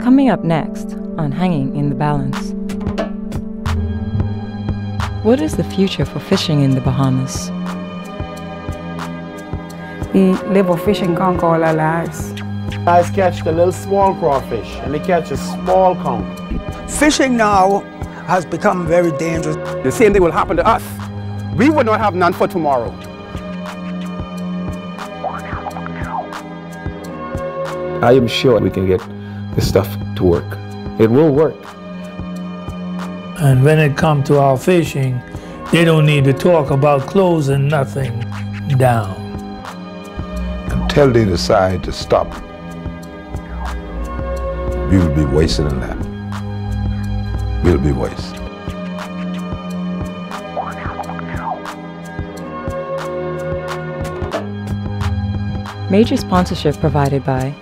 Coming up next on Hanging in the Balance. What is the future for fishing in the Bahamas? We live of fishing conch all our lives. Guys catch the little small crawfish and they catch a small conch. Fishing now has become very dangerous. The same thing will happen to us. We would not have none for tomorrow. I am sure we can get this stuff to work. It will work. And when it comes to our fishing, they don't need to talk about closing nothing down. Until they decide to stop, we will be wasting on that. We'll be wasting. Major sponsorship provided by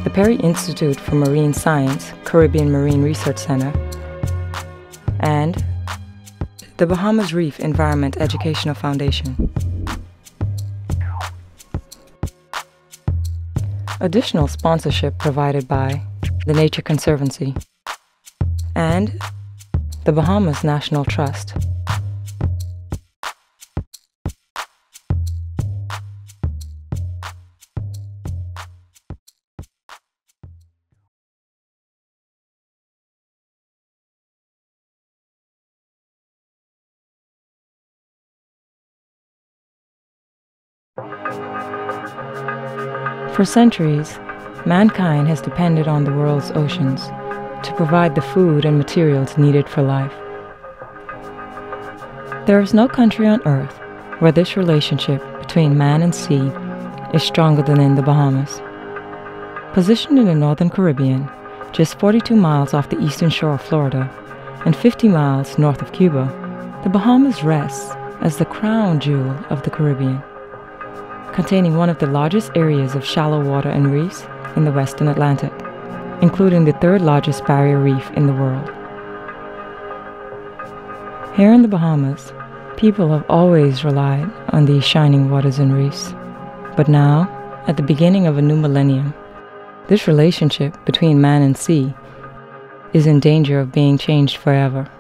the Perry Institute for Marine Science, Caribbean Marine Research Center, and the Bahamas Reef Environment Educational Foundation. Additional sponsorship provided by the Nature Conservancy and the Bahamas National Trust. For centuries, mankind has depended on the world's oceans to provide the food and materials needed for life. There is no country on earth where this relationship between man and sea is stronger than in the Bahamas. Positioned in the northern Caribbean, just 42 miles off the eastern shore of Florida and 50 miles north of Cuba, the Bahamas rests as the crown jewel of the Caribbean, containing one of the largest areas of shallow water and reefs in the Western Atlantic, including the third largest barrier reef in the world. Here in the Bahamas, people have always relied on these shining waters and reefs. But now, at the beginning of a new millennium, this relationship between man and sea is in danger of being changed forever.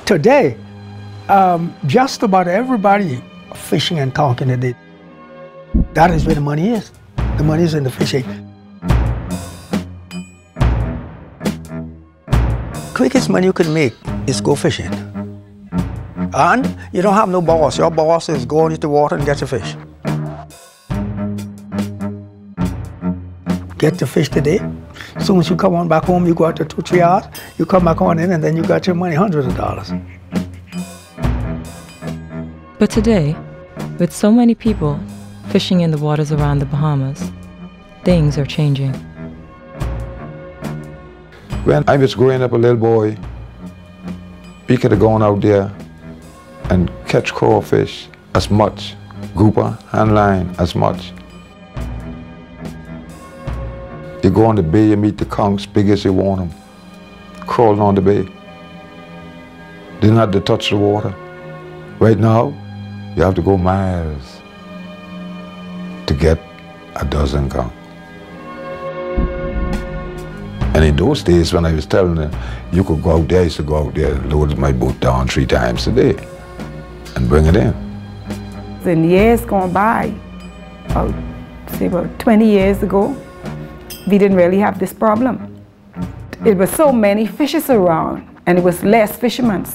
Today, just about everybody fishing and talking today. That is where the money is. The money is in the fishing. Quickest money you can make is go fishing. And you don't have no boss. Your boss is go into the water and get your fish. Get the fish today. As soon as you come on back home, you go out to 2-3 hours, you come back on in, and then you got your money, hundreds of dollars. But today, with so many people fishing in the waters around the Bahamas, things are changing. When I was growing up a little boy, We could have gone out there and catch crawfish as much, grouper and line as much. You go on the bay, you meet the conchs big as you want them, crawling on the bay. Didn't have to touch the water. Right now, you have to go miles to get a dozen conch. And in those days, when I was telling them, you could go out there, I used to go out there and load my boat down 3 times a day and bring it in. In years gone by, say about 20 years ago, we didn't really have this problem. It was so many fishes around, and it was less fishermen.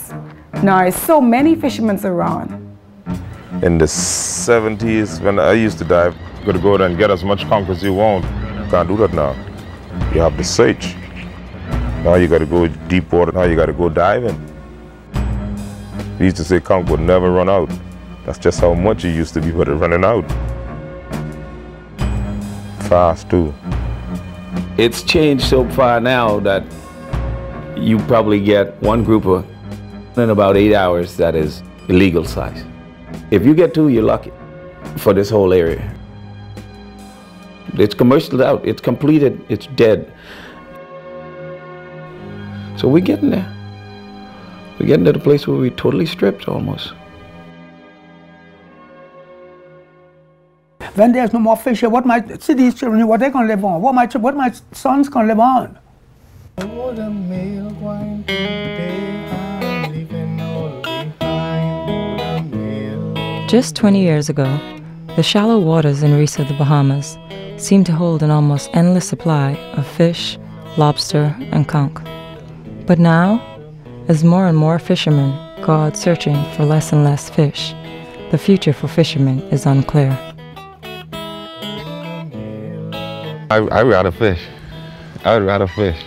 Now there's so many fishermen around. In the 70s, when I used to dive, you could go there and get as much conch as you want. You can't do that now. You have to search. Now you got to go deep water. Now you got to go diving. We used to say conch would never run out. That's just how much it used to be, but it's running out. Fast too. It's changed so far now that you probably get one grouper in about 8 hours that is illegal size. If you get 2, you're lucky for this whole area. It's commercialized out, it's completed, it's dead. So we're getting there. We're getting to the place where we're totally stripped almost. When there's no more fish here, what my these children, what they gonna live on? What my sons gonna live on? Just 20 years ago, the shallow waters and reefs of the Bahamas seemed to hold an almost endless supply of fish, lobster, and conch. But now, as more and more fishermen go out searching for less and less fish, the future for fishermen is unclear. I'd rather fish. I would rather fish.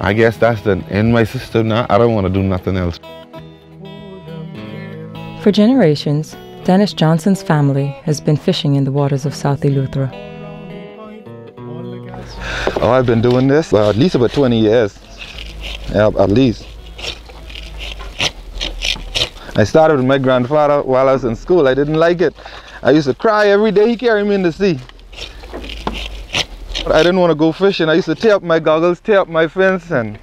I guess that's in my system now. I don't want to do nothing else. For generations, Dennis Johnson's family has been fishing in the waters of South Eleuthera. Oh, I've been doing this at least about 20 years. Yeah, at least. I started with my grandfather while I was in school. I didn't like it. I used to cry every day he carried me in the sea. I didn't want to go fishing. I used to tear up my goggles, tear up my fins, and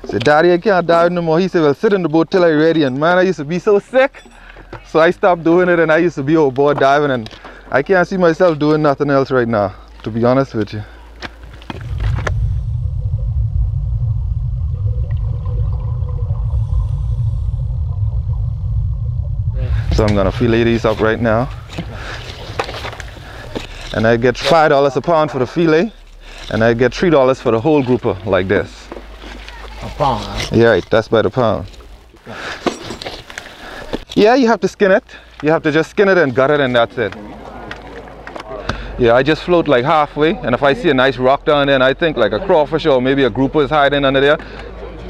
say, "Daddy, I can't dive no more." He said, "Well, sit in the boat till I'm ready." And man, I used to be so sick. So I stopped doing it, and I used to be overboard diving, and I can't see myself doing nothing else right now, to be honest with you. So I'm gonna fillet these up right now. And I get $5 a pound for the fillet, and I get $3 for the whole grouper like this. A pound, huh? Yeah, right, that's by the pound. Yeah, you have to skin it. You have to just skin it and gut it, and that's it. Yeah, I just float like halfway, and if I see a nice rock down there and I think like a crawfish or maybe a grouper is hiding under there,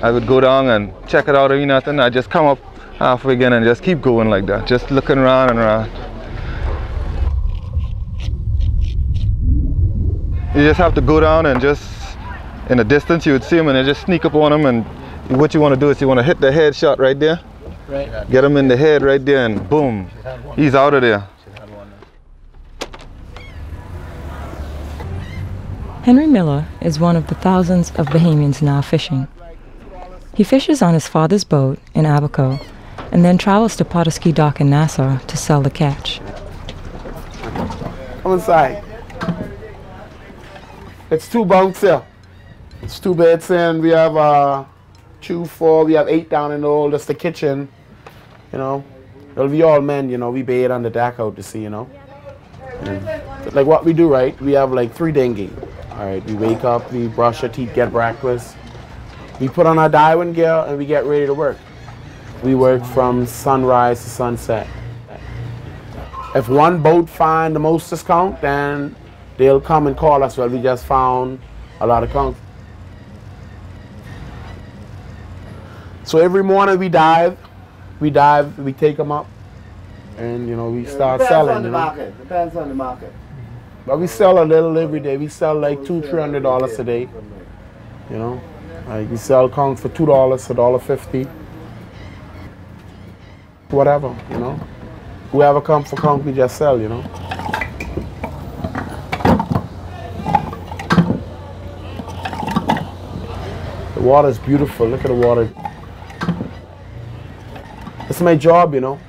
I would go down and check it out or nothing. I just come up halfway again and just keep going like that, just looking around and around. You just have to go down and just, in the distance you would see them and then just sneak up on them, and what you want to do is you want to hit the head shot right there. Right. Get him in the head right there and boom, he's out of there. Henry Miller is one of the thousands of Bahamians now fishing. He fishes on his father's boat in Abaco and then travels to Petoskey Dock in Nassau to sell the catch. Come inside. It's 2 bunks here. It's 2 beds in. We have 2, 4, we have 8 down in the hole. That's the kitchen, you know. Well, we all men, you know, we bathe on the deck out to sea, you know. And like what we do, right? We have like 3 dinghy. All right, we wake up, we brush our teeth, get breakfast. We put on our diving gear and we get ready to work. We work from sunrise to sunset. If one boat find the most conch, then they'll come and call us. Well, we just found a lot of conch. So every morning we dive, we take them up, and you know we start selling. On the market. Depends on the market. But we sell a little every day. We sell like $200-300 a day. You know, like we sell conch for $2, $1.50. whatever, you know. Whoever come for conch, we just sell, you know. The water is beautiful. Look at the water. It's my job, you know.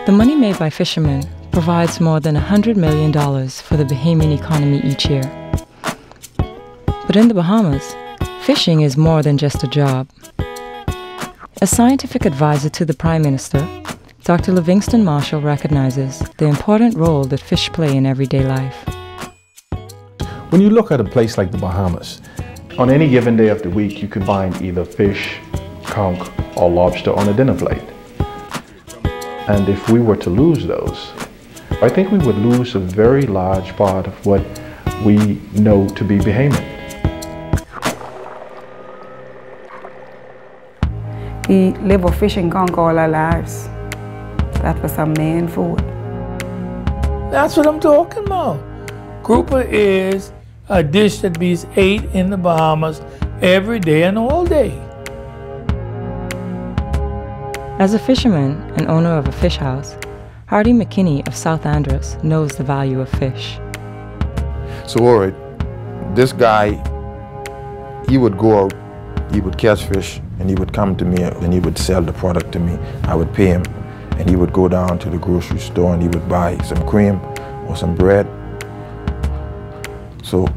The money made by fishermen provides more than $100 million for the Bahamian economy each year. But in the Bahamas, fishing is more than just a job. As scientific advisor to the Prime Minister, Dr. Livingston Marshall recognizes the important role that fish play in everyday life. When you look at a place like the Bahamas, on any given day of the week, you can find either fish, conch, or lobster on a dinner plate. And if we were to lose those, I think we would lose a very large part of what we know to be Bahamian. We live off fish and conch all our lives. That was our main food. That's what I'm talking about. Grouper is a dish that be ate in the Bahamas every day and all day. As a fisherman and owner of a fish house, Hardy McKinney of South Andros knows the value of fish. So, all right, this guy, he would go out, he would catch fish, and he would come to me and he would sell the product to me. I would pay him, and he would go down to the grocery store and he would buy some cream or some bread. So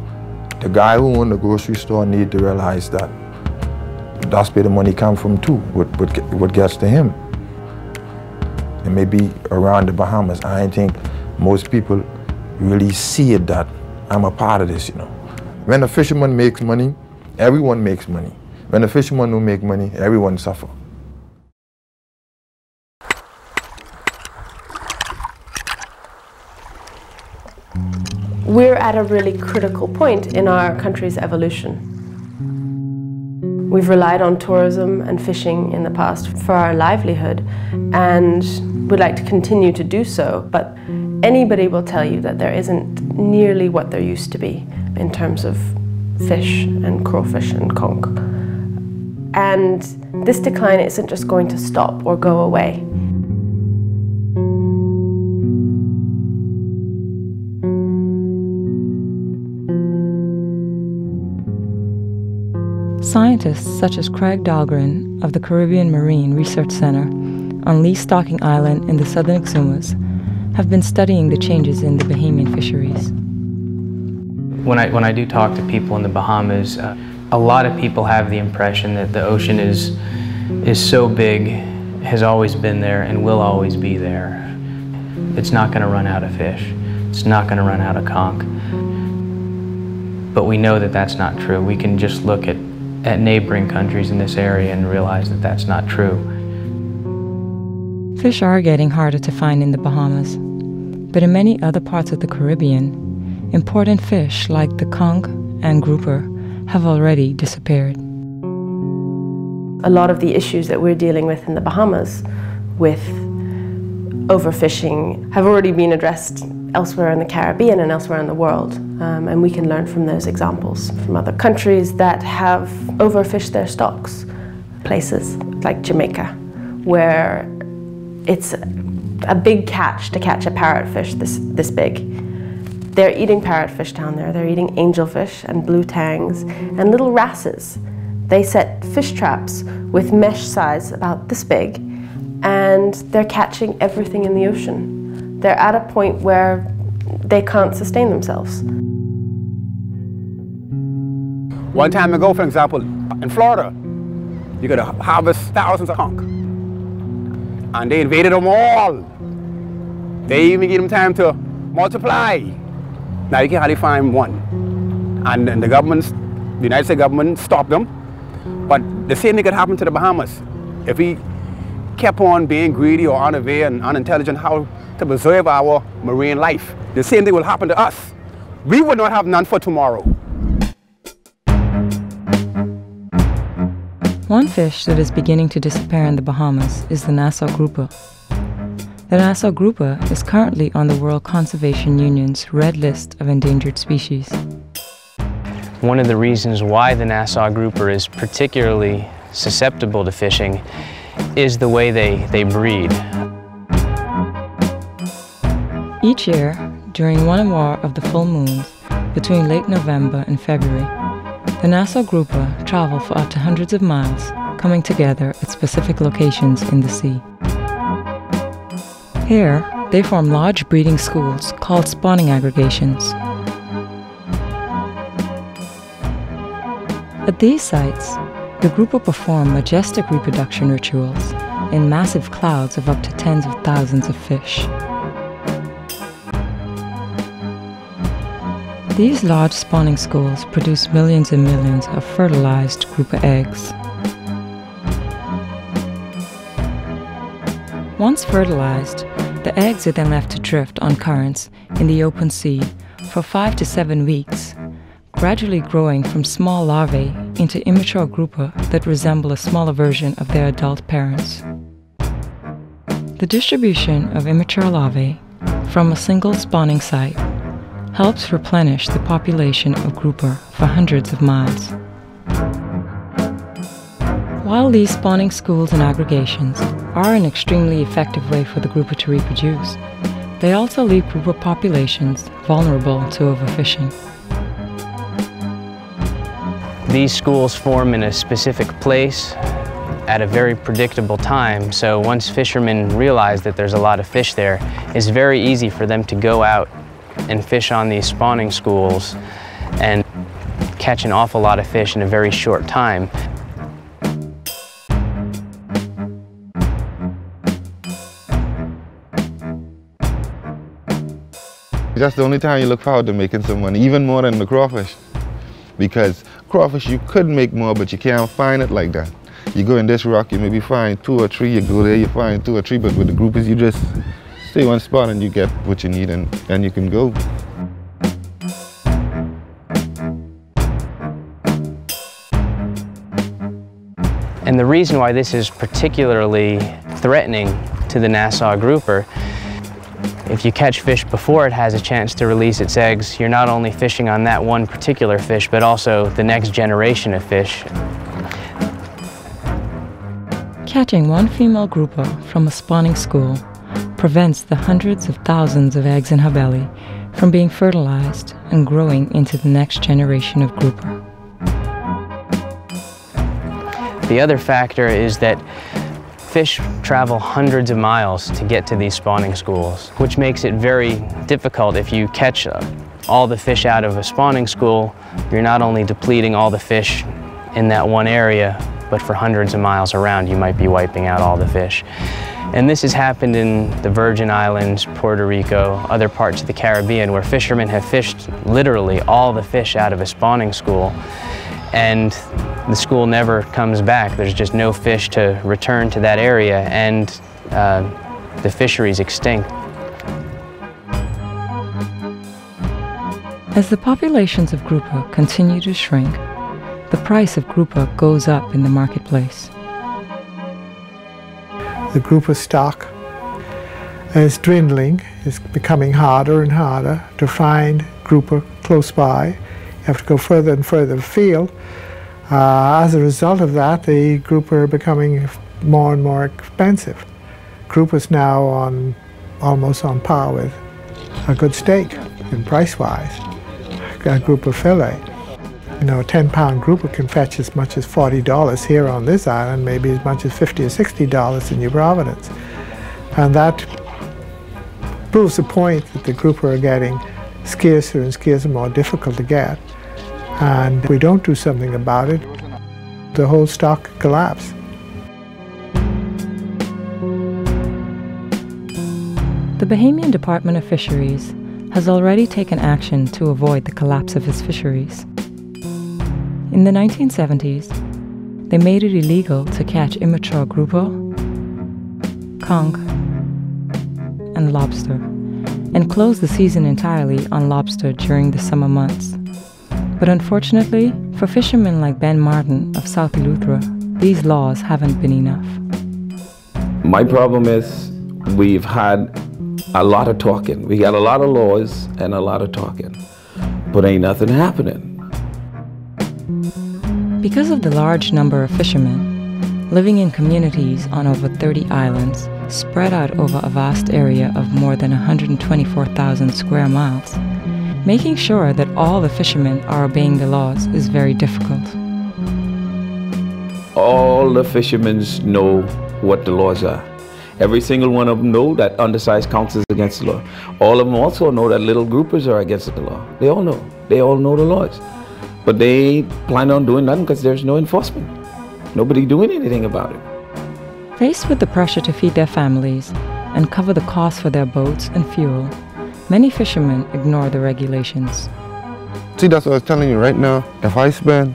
the guy who owned the grocery store needed to realize that that's where the money comes from too, what gets to him. And maybe around the Bahamas, I think most people really see it that I'm a part of this, you know. When a fisherman makes money, everyone makes money. When a fisherman don't make money, everyone suffer. We're at a really critical point in our country's evolution. We've relied on tourism and fishing in the past for our livelihood, and would like to continue to do so, but anybody will tell you that there isn't nearly what there used to be in terms of fish and crawfish and conch. And this decline isn't just going to stop or go away. Scientists such as Craig Dahlgren of the Caribbean Marine Research Center on Lee Stocking Island in the southern Exumas have been studying the changes in the Bahamian fisheries. When I do talk to people in the Bahamas, a lot of people have the impression that the ocean is so big, has always been there, and will always be there. It's not going to run out of fish. It's not going to run out of conch. But we know that that's not true. We can just look at neighboring countries in this area and realize that that's not true. Fish are getting harder to find in the Bahamas, but in many other parts of the Caribbean, important fish like the conch and grouper have already disappeared. A lot of the issues that we're dealing with in the Bahamas with overfishing have already been addressed elsewhere in the Caribbean and elsewhere in the world. And we can learn from those examples from other countries that have overfished their stocks. Places like Jamaica, where it's a big catch to catch a parrotfish this big. They're eating parrotfish down there. They're eating angelfish and blue tangs and little wrasses. They set fish traps with mesh size about this big, and they're catching everything in the ocean. They're at a point where they can't sustain themselves. One time ago, for example, in Florida, you could harvest thousands of conch. And they invaded them all. They even gave them time to multiply. Now you can hardly find one. And the United States government stopped them. But the same thing could happen to the Bahamas. If we kept on being greedy or unaware and unintelligent how to preserve our marine life. The same thing will happen to us. We will not have none for tomorrow. One fish that is beginning to disappear in the Bahamas is the Nassau grouper. The Nassau grouper is currently on the World Conservation Union's Red List of Endangered Species. One of the reasons why the Nassau grouper is particularly susceptible to fishing is the way they breed. Each year, during one or more of the full moons, between late November and February, the Nassau grouper travel for up to hundreds of miles, coming together at specific locations in the sea. Here, they form large breeding schools called spawning aggregations. At these sites, the grouper perform majestic reproduction rituals in massive clouds of up to tens of thousands of fish. These large spawning schools produce millions and millions of fertilized grouper eggs. Once fertilized, the eggs are then left to drift on currents in the open sea for 5 to 7 weeks, gradually growing from small larvae into immature grouper that resemble a smaller version of their adult parents. The distribution of immature larvae from a single spawning site helps replenish the population of grouper for hundreds of miles. While these spawning schools and aggregations are an extremely effective way for the grouper to reproduce, they also leave grouper populations vulnerable to overfishing. These schools form in a specific place at a very predictable time, so once fishermen realize that there's a lot of fish there, it's very easy for them to go out and fish on these spawning schools and catch an awful lot of fish in a very short time. That's the only time you look forward to making some money, even more than the crawfish. Because crawfish you could make more, but you can't find it like that. You go in this rock, you maybe find 2 or 3, you go there, you find 2 or 3, but with the groupers you just stay one spot and you get what you need and you can go. And the reason why this is particularly threatening to the Nassau grouper, if you catch fish before it has a chance to release its eggs, you're not only fishing on that one particular fish, but also the next generation of fish. Catching one female grouper from a spawning school prevents the hundreds of thousands of eggs in her belly from being fertilized and growing into the next generation of grouper. The other factor is that fish travel hundreds of miles to get to these spawning schools, which makes it very difficult. If you catch all the fish out of a spawning school, you're not only depleting all the fish in that one area, but for hundreds of miles around, you might be wiping out all the fish. And this has happened in the Virgin Islands, Puerto Rico, other parts of the Caribbean, where fishermen have fished literally all the fish out of a spawning school, and the school never comes back. There's just no fish to return to that area, and the fishery's extinct. As the populations of grouper continue to shrink, the price of grouper goes up in the marketplace. The grouper stock is dwindling. It's becoming harder and harder to find grouper close by. You have to go further and further afield. As a result of that, the grouper are becoming more and more expensive. Grouper's now almost on par with a good steak in price-wise, a grouper fillet. You know, a 10-pound grouper can fetch as much as $40 here on this island, maybe as much as $50 or $60 in New Providence. And that proves the point that the grouper are getting scarcer and scarcer, more difficult to get. And if we don't do something about it, the whole stock could collapse. The Bahamian Department of Fisheries has already taken action to avoid the collapse of its fisheries. In the 1970s, they made it illegal to catch immature grouper, conch, and lobster, and closed the season entirely on lobster during the summer months. But unfortunately, for fishermen like Ben Martin of South Eleuthera, these laws haven't been enough. My problem is we've had a lot of talking. We got a lot of laws and a lot of talking, but ain't nothing happening. Because of the large number of fishermen, living in communities on over 30 islands, spread out over a vast area of more than 124,000 square miles, making sure that all the fishermen are obeying the laws is very difficult. All the fishermen know what the laws are. Every single one of them know that undersized counts is against the law. All of them also know that little groupers are against the law. They all know. They all know the laws. But they plan on doing nothing because there's no enforcement. Nobody doing anything about it. Faced with the pressure to feed their families and cover the costs for their boats and fuel, many fishermen ignore the regulations. See, that's what I was telling you right now. If I spend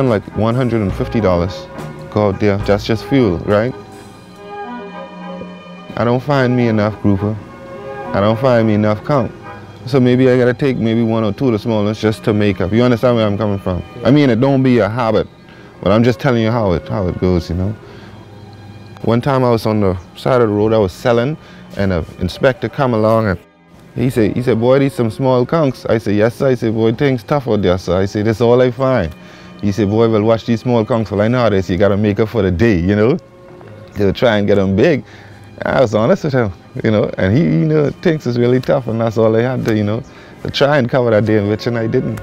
like $150, go out there, that's just fuel, right? I don't find me enough grouper. I don't find me enough count. So maybe I gotta take maybe one or two of the small ones just to make up. You understand where I'm coming from? I mean, it don't be a habit, but I'm just telling you how it goes, you know. One time I was on the side of the road, I was selling, and an inspector come along and he said, boy, these some small conchs. I said, yes, sir. I said, boy, things tough out there, sir. I said, that's all I find. He said, boy, well, watch these small conchs. Well, I know how they say you gotta make up for the day, you know. To try and get them big. I was honest with him, you know, and he you know, thinks it's really tough, and that's all I had to, you know, to try and cover that day in which, and I didn't.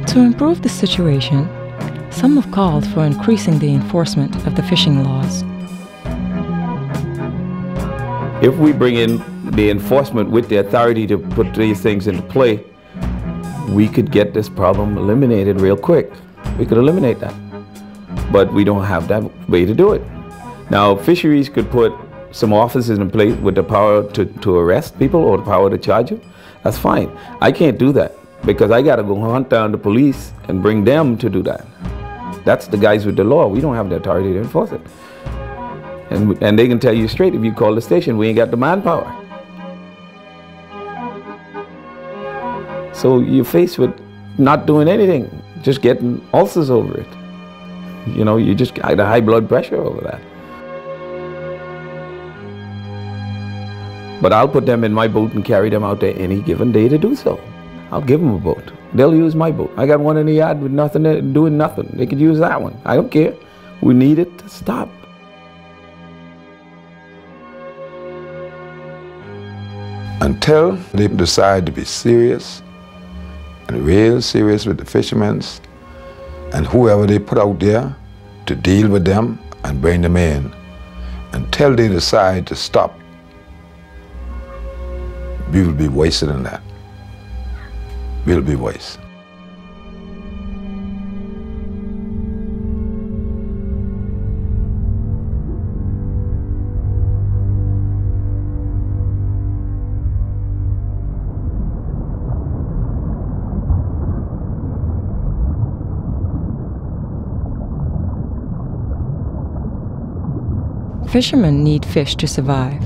To improve the situation, some have called for increasing the enforcement of the fishing laws. If we bring in the enforcement with the authority to put these things into play, we could get this problem eliminated real quick. We could eliminate that. But we don't have that way to do it. Now, fisheries could put some officers in place with the power to arrest people or the power to charge them. That's fine. I can't do that because I got to go hunt down the police and bring them to do that. That's the guys with the law. We don't have the authority to enforce it. And they can tell you straight, if you call the station, we ain't got the manpower. So you're faced with not doing anything, just getting ulcers over it. You know, you just got a high blood pressure over that. But I'll put them in my boat and carry them out there any given day to do so. I'll give them a boat. They'll use my boat. I got one in the yard with nothing, doing nothing. They could use that one. I don't care. We need it to stop. Until they decide to be serious, and real serious with the fishermen, and whoever they put out there to deal with them and bring them in, until they decide to stop, we will be wasted in that. We'll be wasted. Fishermen need fish to survive.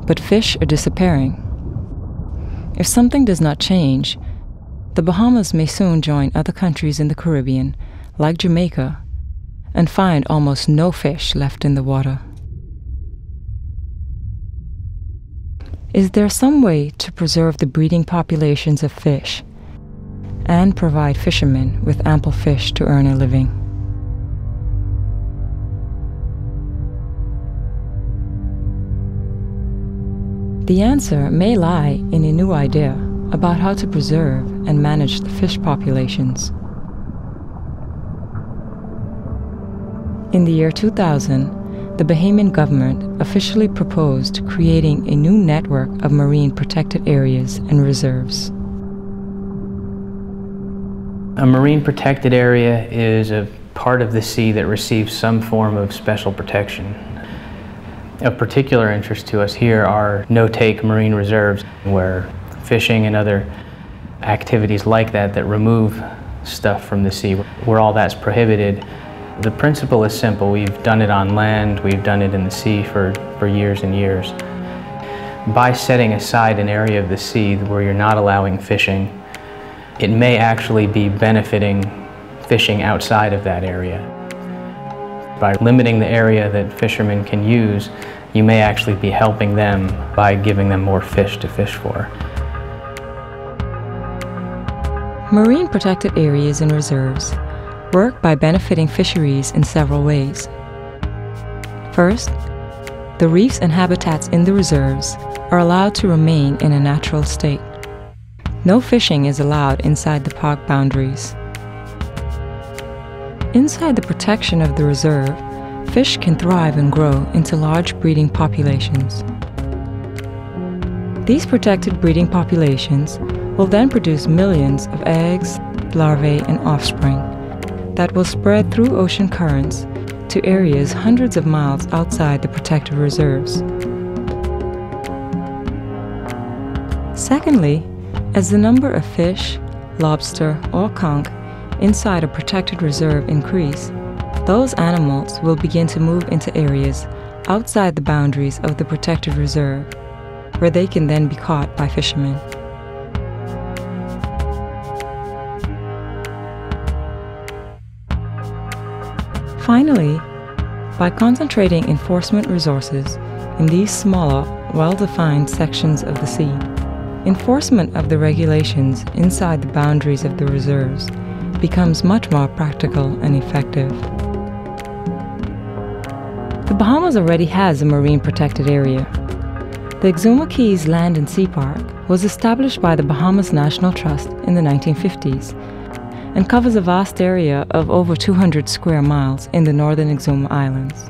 But fish are disappearing. If something does not change, the Bahamas may soon join other countries in the Caribbean, like Jamaica, and find almost no fish left in the water. Is there some way to preserve the breeding populations of fish and provide fishermen with ample fish to earn a living? The answer may lie in a new idea about how to preserve and manage the fish populations. In the year 2000, the Bahamian government officially proposed creating a new network of marine protected areas and reserves. A marine protected area is a part of the sea that receives some form of special protection. Of particular interest to us here are no-take marine reserves, where fishing and other activities like that remove stuff from the sea, where all that's prohibited, The principle is simple. We've done it on land, we've done it in the sea for years and years. By setting aside an area of the sea where you're not allowing fishing, it may actually be benefiting fishing outside of that area. By limiting the area that fishermen can use, you may actually be helping them by giving them more fish to fish for. Marine protected areas and reserves work by benefiting fisheries in several ways. First, the reefs and habitats in the reserves are allowed to remain in a natural state. No fishing is allowed inside the park boundaries. Inside the protection of the reserve, fish can thrive and grow into large breeding populations. These protected breeding populations will then produce millions of eggs, larvae, and offspring that will spread through ocean currents to areas hundreds of miles outside the protected reserves. Secondly, as the number of fish, lobster, or conch inside a protected reserve increase, those animals will begin to move into areas outside the boundaries of the protected reserve, where they can then be caught by fishermen. Finally, by concentrating enforcement resources in these smaller, well-defined sections of the sea, enforcement of the regulations inside the boundaries of the reserves becomes much more practical and effective. The Bahamas already has a marine protected area. The Exuma Keys Land and Sea Park was established by the Bahamas National Trust in the 1950s and covers a vast area of over 200 square miles in the northern Exuma Islands.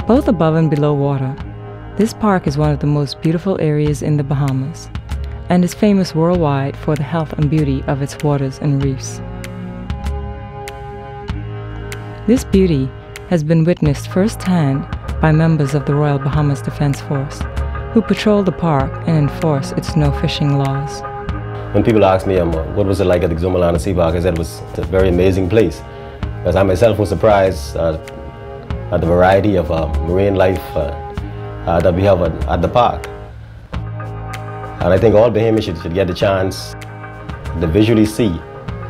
Both above and below water, this park is one of the most beautiful areas in the Bahamas and is famous worldwide for the health and beauty of its waters and reefs. This beauty has been witnessed firsthand by members of the Royal Bahamas Defense Force, who patrol the park and enforce its no-fishing laws. When people ask me what was it like at the Exuma Land and Sea Park, I said it was a very amazing place. Because I myself was surprised at the variety of marine life that we have at the park. And I think all Bahamians should get the chance to visually see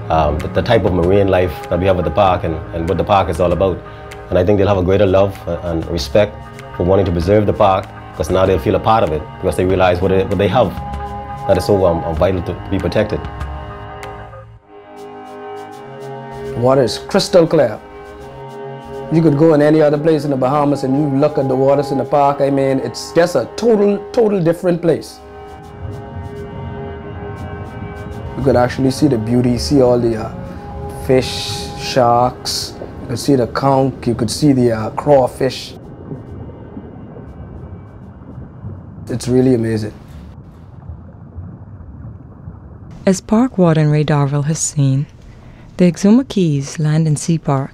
the type of marine life that we have at the park and what the park is all about. And I think they'll have a greater love and respect for wanting to preserve the park, because now they'll feel a part of it, because they realize what they have that is so vital to be protected. The water is crystal clear. You could go in any other place in the Bahamas and you look at the waters in the park, I mean, it's just a total different place. You could actually see the beauty, see all the fish, sharks, you could see the conch, you could see the crawfish. It's really amazing. As Park Warden Ray Darville has seen, the Exuma Keys Land and Sea Park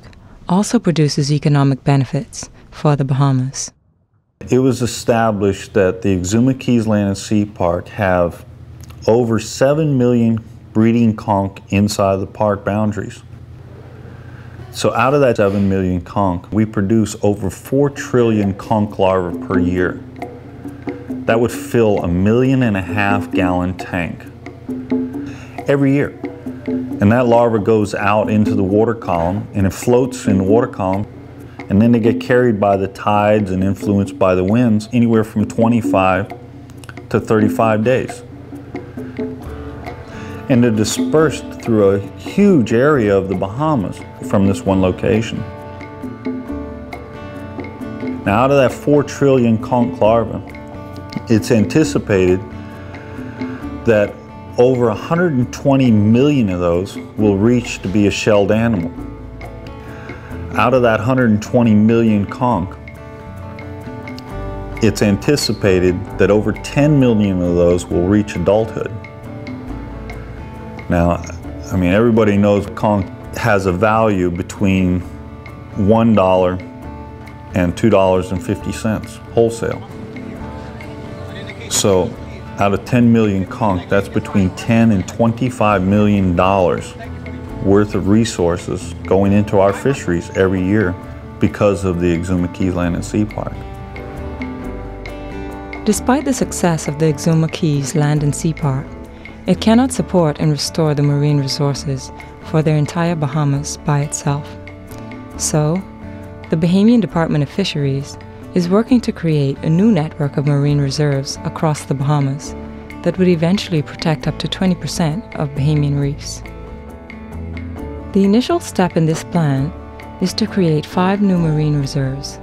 also produces economic benefits for the Bahamas. It was established that the Exuma Keys Land and Sea Park have over 7 million breeding conch inside the park boundaries. So out of that 7 million conch, we produce over 4 trillion conch larvae per year. That would fill a 1.5 million gallon tank every year. And that larva goes out into the water column and it floats in the water column, and then they get carried by the tides and influenced by the winds anywhere from 25 to 35 days. And they're dispersed through a huge area of the Bahamas from this one location. Now out of that 4 trillion conch larvae, it's anticipated that over 120 million of those will reach to be a shelled animal. Out of that 120 million conch, it's anticipated that over 10 million of those will reach adulthood. Now, I mean, everybody knows conch has a value between $1 and $2.50 wholesale. So, out of 10 million conch, that's between $10 and $25 million worth of resources going into our fisheries every year because of the Exuma Keys Land and Sea Park. Despite the success of the Exuma Keys Land and Sea Park, it cannot support and restore the marine resources for their entire Bahamas by itself. So, the Bahamian Department of Fisheries is working to create a new network of marine reserves across the Bahamas that would eventually protect up to 20% of Bahamian reefs. The initial step in this plan is to create 5 new marine reserves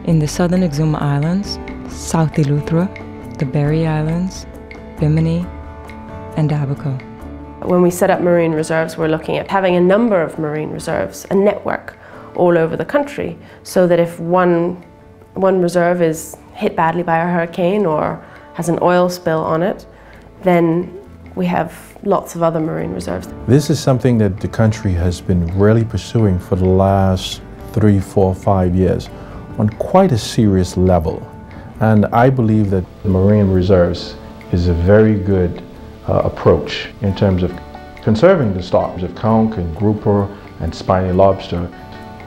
in the southern Exuma Islands, South Eleuthera, the Berry Islands, Bimini, and Abaco. When we set up marine reserves, we're looking at having a number of marine reserves, a network all over the country, so that if one reserve is hit badly by a hurricane or has an oil spill on it, then we have lots of other marine reserves. This is something that the country has been really pursuing for the last 3, 4, 5 years on quite a serious level. And I believe that marine reserves is a very good approach in terms of conserving the stocks of conch and grouper and spiny lobster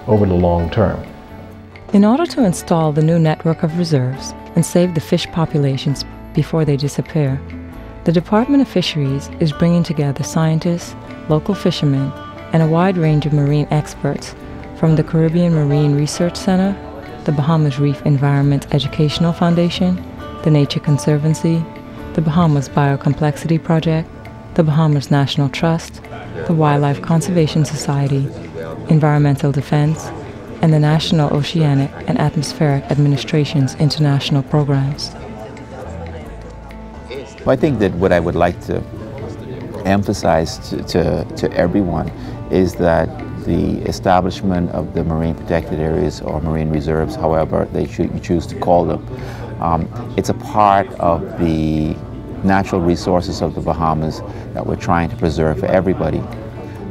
over the long term. In order to install the new network of reserves and save the fish populations before they disappear, the Department of Fisheries is bringing together scientists, local fishermen, and a wide range of marine experts from the Caribbean Marine Research Center, the Bahamas Reef Environment Educational Foundation, the Nature Conservancy, the Bahamas Biocomplexity Project, the Bahamas National Trust, the Wildlife Conservation Society, Environmental Defense, and the National Oceanic and Atmospheric Administration's international programs. I think that what I would like to emphasize to everyone is that the establishment of the marine protected areas or marine reserves, however you choose to call them, it's a part of the natural resources of the Bahamas that we're trying to preserve for everybody.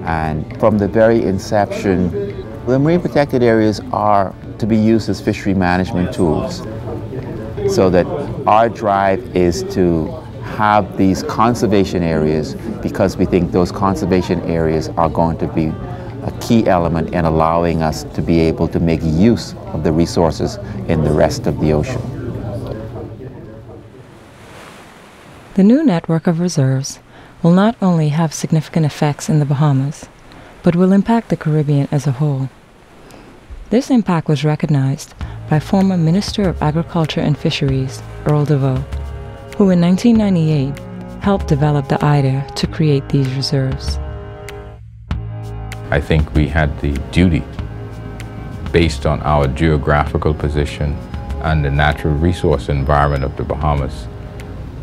And from the very inception, the marine protected areas are to be used as fishery management tools, so that our drive is to have these conservation areas because we think those conservation areas are going to be a key element in allowing us to be able to make use of the resources in the rest of the ocean. The new network of reserves will not only have significant effects in the Bahamas, but will impact the Caribbean as a whole. This impact was recognized by former Minister of Agriculture and Fisheries, Earl DeVoe, who in 1998 helped develop the idea to create these reserves. I think we had the duty, based on our geographical position and the natural resource environment of the Bahamas,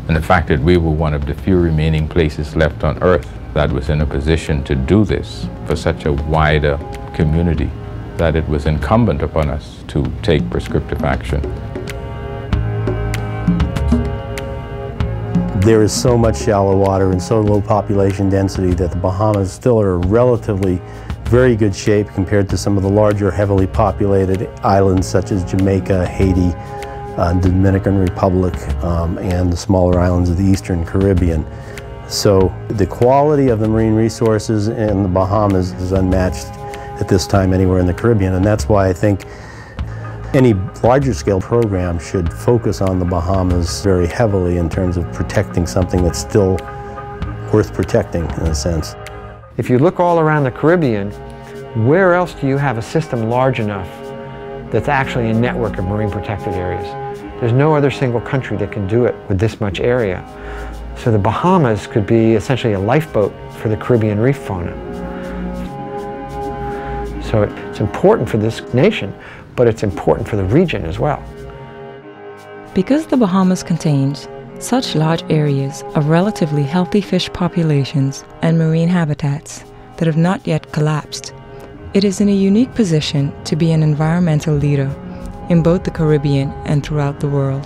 and the fact that we were one of the few remaining places left on Earth that was in a position to do this for such a wider community, that it was incumbent upon us to take prescriptive action. There is so much shallow water and so low population density that the Bahamas still are relatively very good shape compared to some of the larger heavily populated islands such as Jamaica, Haiti, Dominican Republic, and the smaller islands of the Eastern Caribbean. So the quality of the marine resources in the Bahamas is unmatched at this time anywhere in the Caribbean, and that's why I think any larger scale program should focus on the Bahamas very heavily in terms of protecting something that's still worth protecting in a sense. If you look all around the Caribbean, where else do you have a system large enough that's actually a network of marine protected areas? There's no other single country that can do it with this much area. So the Bahamas could be essentially a lifeboat for the Caribbean reef fauna. So it's important for this nation, but it's important for the region as well. Because the Bahamas contains such large areas of relatively healthy fish populations and marine habitats that have not yet collapsed, it is in a unique position to be an environmental leader in both the Caribbean and throughout the world.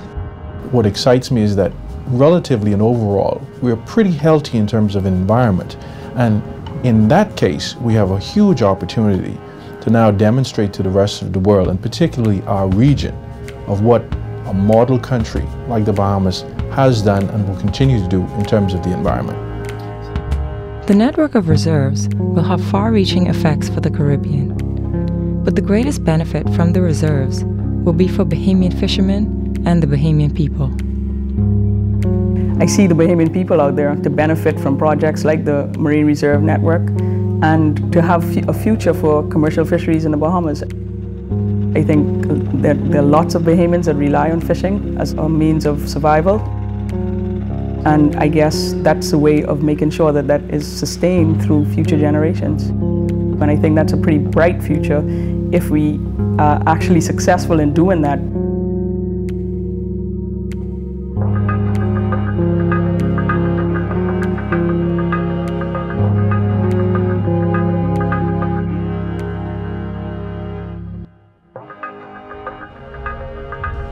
What excites me is that relatively and overall, we're pretty healthy in terms of environment. And in that case, we have a huge opportunity to now demonstrate to the rest of the world, and particularly our region, of what a model country like the Bahamas has done and will continue to do in terms of the environment. The network of reserves will have far-reaching effects for the Caribbean, but the greatest benefit from the reserves will be for Bahamian fishermen and the Bahamian people. I see the Bahamian people out there to benefit from projects like the Marine Reserve Network and to have a future for commercial fisheries in the Bahamas. I think that there are lots of Bahamians that rely on fishing as a means of survival. And I guess that's a way of making sure that that is sustained through future generations. And I think that's a pretty bright future if we are actually successful in doing that.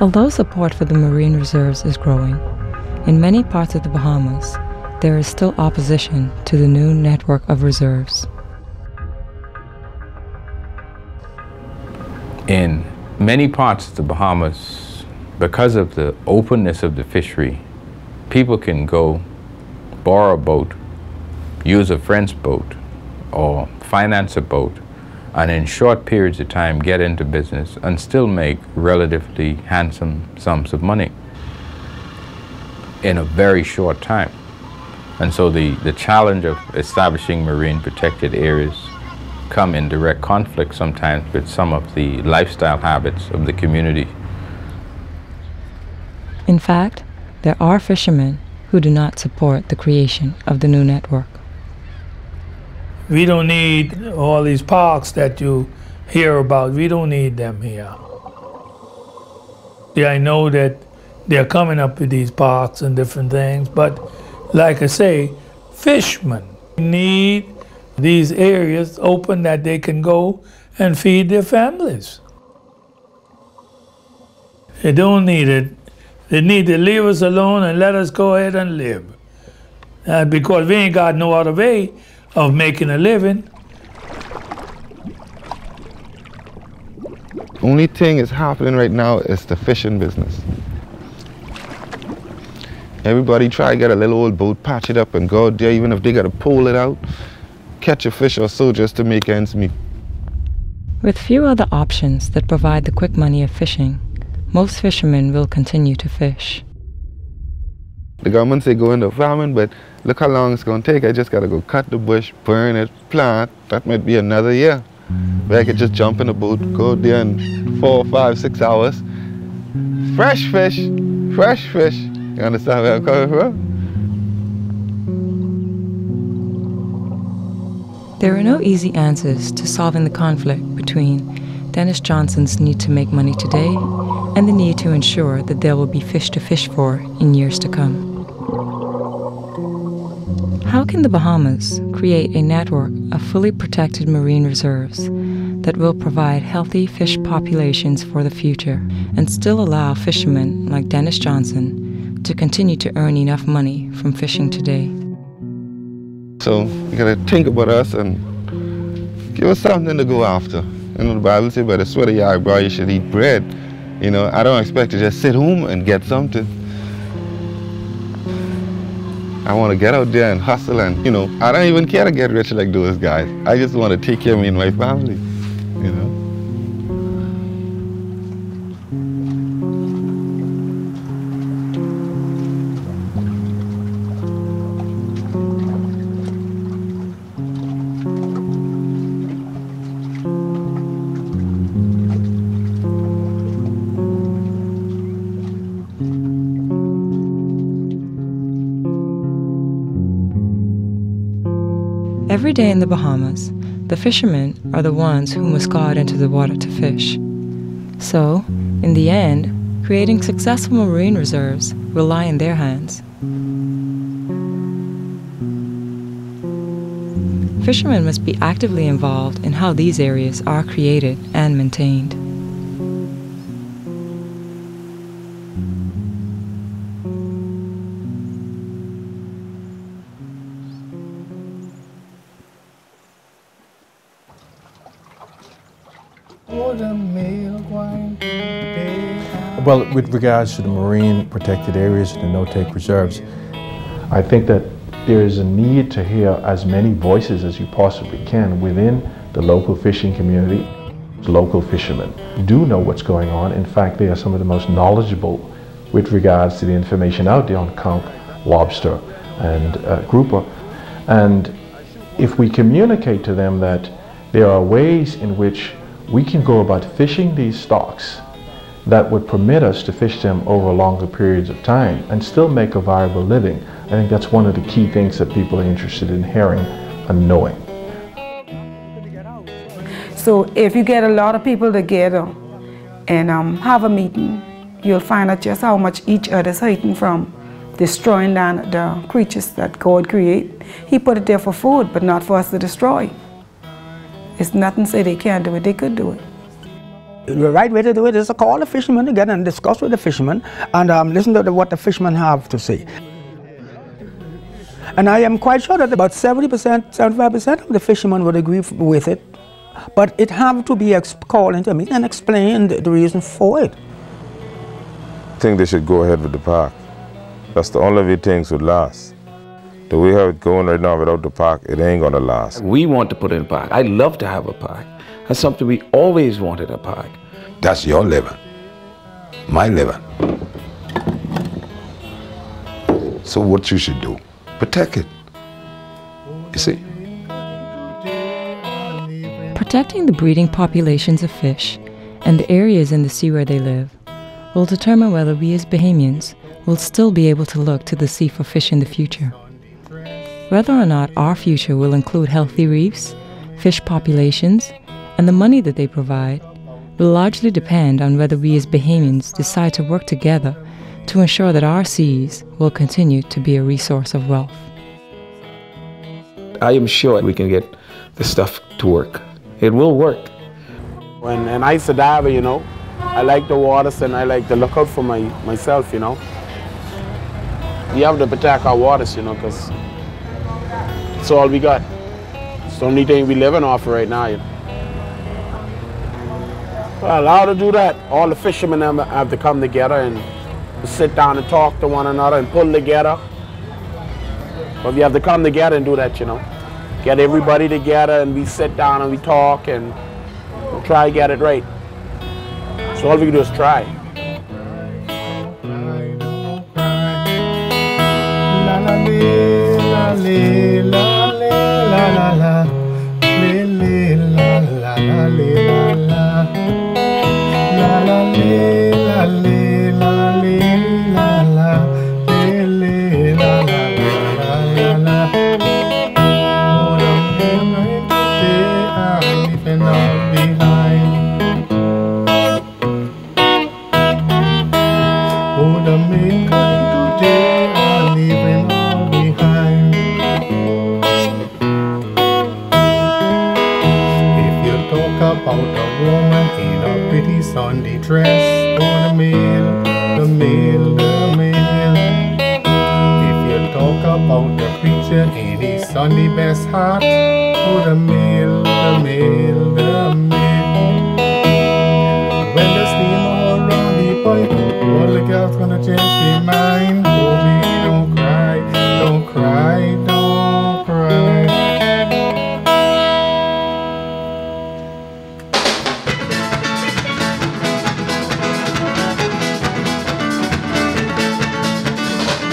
Although support for the marine reserves is growing, in many parts of the Bahamas, there is still opposition to the new network of reserves. In many parts of the Bahamas, because of the openness of the fishery, people can go borrow a boat, use a friend's boat, or finance a boat, and in short periods of time get into business and still make relatively handsome sums of money in a very short time. And so the challenge of establishing marine protected areas come in direct conflict sometimes with some of the lifestyle habits of the community. In fact, there are fishermen who do not support the creation of the new network. We don't need all these parks that you hear about. We don't need them here. Yeah, I know that they're coming up with these parks and different things, but like I say, fishermen need these areas open that they can go and feed their families. They don't need it. They need to leave us alone and let us go ahead and live. Because we ain't got no other way of making a living. Only thing is happening right now is the fishing business. Everybody try to get a little old boat, patch it up and go out there, even if they got to pull it out, catch a fish or so just to make ends meet. With few other options that provide the quick money of fishing, most fishermen will continue to fish. The government say go into farming, but look how long it's going to take. I just got to go cut the bush, burn it, plant. That might be another year. But I could just jump in a boat, go there in 4, 5, 6 hours. Fresh fish, fresh fish. You understand where I'm coming from? There are no easy answers to solving the conflict between Dennis Johnson's need to make money today and the need to ensure that there will be fish to fish for in years to come. How can the Bahamas create a network of fully protected marine reserves that will provide healthy fish populations for the future and still allow fishermen like Dennis Johnson to continue to earn enough money from fishing today? So you gotta think about us and give us something to go after. You know, the Bible says, by the sweat of your eyebrow you should eat bread. You know, I don't expect to just sit home and get something. I want to get out there and hustle and, you know, I don't even care to get rich like those guys. I just want to take care of me and my family, you know. Every day in the Bahamas, the fishermen are the ones who must go out into the water to fish. So, in the end, creating successful marine reserves will lie in their hands. Fishermen must be actively involved in how these areas are created and maintained. Well, with regards to the marine protected areas and the no-take reserves, I think that there is a need to hear as many voices as you possibly can within the local fishing community. Local fishermen do know what's going on. In fact, they are some of the most knowledgeable with regards to the information out there on conch, lobster, and grouper. And if we communicate to them that there are ways in which we can go about fishing these stocks that would permit us to fish them over longer periods of time and still make a viable living, I think that's one of the key things that people are interested in hearing and knowing. So if you get a lot of people together and have a meeting, you'll find out just how much each other's hating from destroying the creatures that God created. He put it there for food, but not for us to destroy. It's nothing to say they can't do it, they could do it. The right way to do it is to call the fishermen together and discuss with the fishermen and listen to what the fishermen have to say. And I am quite sure that about 70%, 75% of the fishermen would agree with it, but it have to be called into a meeting and explain the reason for it. I think they should go ahead with the park. That's the only way things would last. The way how it's going right now without the park, it ain't gonna last. We want to put in a park. I'd love to have a park. That's something we always wanted, a park. That's your living, my living. So what you should do, protect it, you see. Protecting the breeding populations of fish and the areas in the sea where they live will determine whether we as Bahamians will still be able to look to the sea for fish in the future. Whether or not our future will include healthy reefs, fish populations, and the money that they provide will largely depend on whether we as Bahamians decide to work together to ensure that our seas will continue to be a resource of wealth. I am sure we can get the stuff to work. It will work. And I used to dive, you know, I like the waters and I like to look out for myself, you know. We have to protect our waters, you know, because it's all we got. It's the only thing we living off right now, you know. Well, how to do that? All the fishermen have to come together and sit down and talk to one another and pull together. But we have to come together and do that, you know. Get everybody together and we sit down and we talk and we'll try to get it right. So all we can do is try. Sunday dress, oh the mail, the mail, the mail. If you talk about the preacher in his Sunday best hat, oh the mail, the mail, the mail. When the steamer all round the pipe, all the girls gonna change their mind. Oh baby, don't cry, don't cry, don't cry.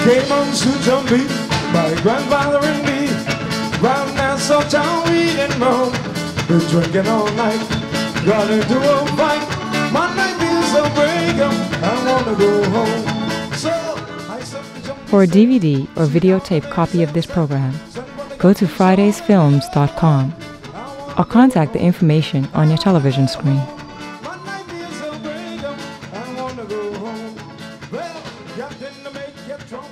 Came on to me, my grandfather and me. Round Nassau town we didn't know. Been drinking all night, gonna do a fight. My life is a breakup, I wanna go home. So I said to jump. For a DVD or videotape copy of this program, go to fridaysfilms.com or contact the information on your television screen. Well, you have to make you drunk.